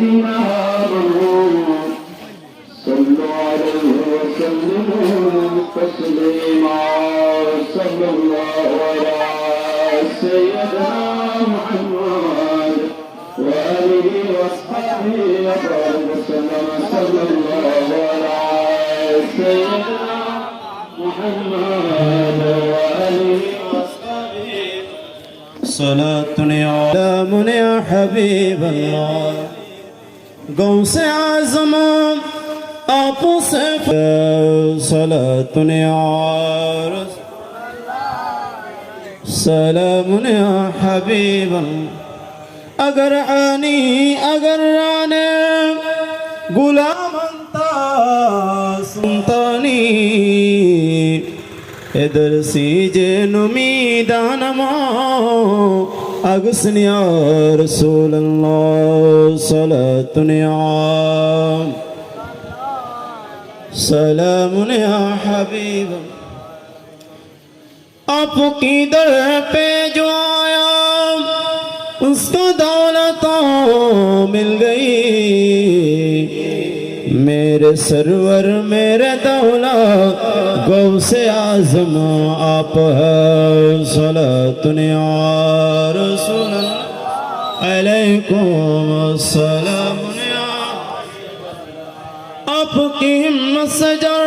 الذين آمنوا صلوا عليه وسلموا تسليما صلى الله على سيدنا محمد وآله وصحبه وسلم صلى الله على سيدنا محمد وآله وصحبه صلاة سلام يا حبيب الله غوث اعظم آپ سے صلاة یا رسول سلام یا حبیب اگر آنی اگر رانے غلام انتا سنتانی ادھر سیجے نمیدانما اگسن یا رسول اللہ صلاة یا سلام یا حبیب آپ کی در پہ جو آیا اس کو دولتوں مل گئی میرے سرور میرے دولت غوث اعظم آپ ہے صلاۃ یا رسول علیکم السلام آپ کی ہمت سے جڑ